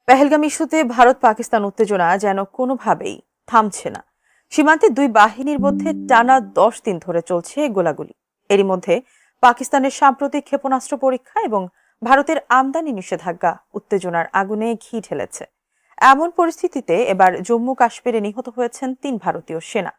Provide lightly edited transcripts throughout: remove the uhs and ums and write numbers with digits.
পেহেলগাম ইস্যুতে ভারত পাকিস্তান উত্তেজনা যেন কোনোভাবেই থামছে না। সীমান্তে দুই বাহিনীর মধ্যে টানা 10 দিন ধরে চলছে গোলাগুলি। এরই মধ্যে পাকিস্তানের সাম্প্রতিক ক্ষেপণাস্ত্র পরীক্ষা এবং ভারতের আমদানি নিষেধাজ্ঞা উত্তেজনার আগুনে ঘি ঢেলেছে। এমন পরিস্থিতিতে এবার জম্মু কাশ্মীরে নিহত হয়েছেন 3 ভারতীয় সেনা।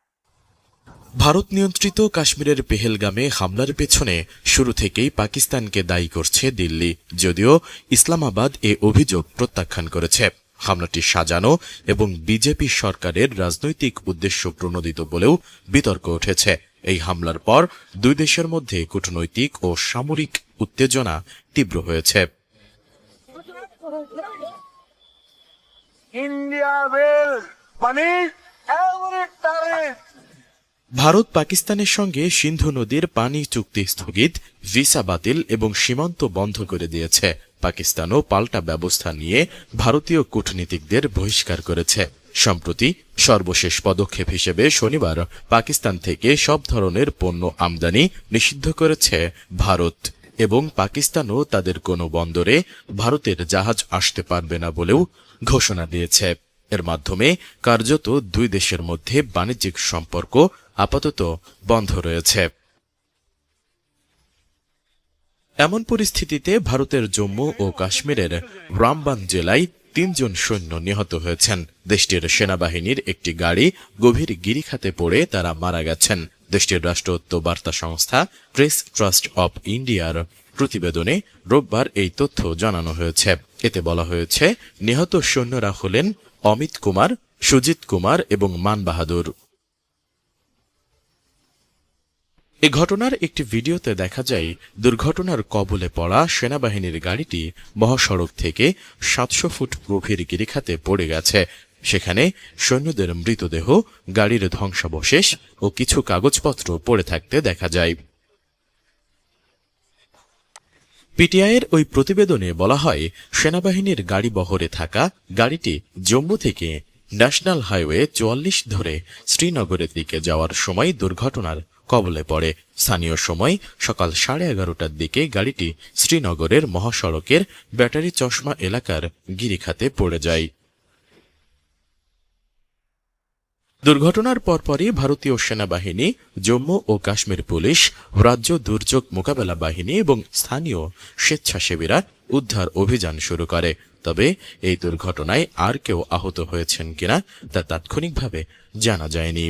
ভারত নিয়ন্ত্রিত কাশ্মীরের পেহেলগামে হামলার পেছনে শুরু থেকেই পাকিস্তানকে দায়ী করছে দিল্লি, যদিও ইসলামাবাদ এ অভিযোগ প্রত্যাখ্যান করেছে। হামলাটি সাজানো এবং বিজেপি সরকারের রাজনৈতিক উদ্দেশ্য প্রণোদিত বলেও বিতর্ক উঠেছে। এই হামলার পর দুই দেশের মধ্যে কূটনৈতিক ও সামরিক উত্তেজনা তীব্র হয়েছে। ভারত পাকিস্তানের সঙ্গে সিন্ধু নদীর পানি চুক্তি স্থগিত, ভিসা বাতিল এবং সীমান্ত বন্ধ করে দিয়েছে। পাকিস্তানও পাল্টা ব্যবস্থা নিয়ে ভারতীয় কূটনীতিকদের বহিষ্কার করেছে। সম্প্রতি সর্বশেষ পদক্ষেপ হিসেবে শনিবার পাকিস্তান থেকে সব ধরনের পণ্য আমদানি নিষিদ্ধ করেছে ভারত এবং পাকিস্তানও তাদের কোনো বন্দরে ভারতের জাহাজ আসতে পারবে না বলেও ঘোষণা দিয়েছে। এর মাধ্যমে কার্যত দুই দেশের মধ্যে বাণিজ্যিক সম্পর্ক আপাতত বন্ধ রয়েছে। এমন পরিস্থিতিতে ভারতের জম্মু ও কাশ্মীরের রামবান জেলায় 3 জন সৈন্য নিহত হয়েছেন। দেশটির সেনাবাহিনীর একটি গাড়ি গভীর গিরিখাতে পড়ে তারা মারা গেছেন। দেশটির রাষ্ট্রায়ত্ত বার্তা সংস্থা প্রেস ট্রাস্ট অব ইন্ডিয়ার প্রতিবেদনে রোববার এই তথ্য জানানো হয়েছে। এতে বলা হয়েছে, নিহত সৈন্যরা হলেন অমিত কুমার, সুজিত কুমার এবং মান বাহাদুর। এ ঘটনার একটি ভিডিওতে দেখা যায়, দুর্ঘটনার কবলে পড়া সেনাবাহিনীর গাড়িটি মহাসড়ক থেকে 700 ফুট গভীর গিরিখাতে পড়ে গেছে। সেখানে সৈন্যদের মৃতদেহ, গাড়ির ধ্বংসাবশেষ ও কিছু কাগজপত্র পড়ে থাকতে দেখা যায়। পিটিআইয়ের ওই প্রতিবেদনে বলা হয়, সেনাবাহিনীর গাড়ি বহরে থাকা গাড়িটি জম্মু থেকে ন্যাশনাল হাইওয়ে 44 ধরে শ্রীনগরের দিকে যাওয়ার সময় দুর্ঘটনার কবলে পড়ে। স্থানীয় সময় সকাল 11:30টার দিকে গাড়িটি শ্রীনগরের মহাসড়কের ব্যাটারি চশমা এলাকার গিরিখাতে পড়ে যায়। দুর্ঘটনার পরপরই ভারতীয় সেনাবাহিনী, জম্মু ও কাশ্মীর পুলিশ, রাজ্য দুর্যোগ মোকাবেলা বাহিনী এবং স্থানীয় স্বেচ্ছাসেবীরা উদ্ধার অভিযান শুরু করে। তবে এই দুর্ঘটনায় আর কেউ আহত হয়েছেন কিনা তা তাৎক্ষণিকভাবে জানা যায়নি।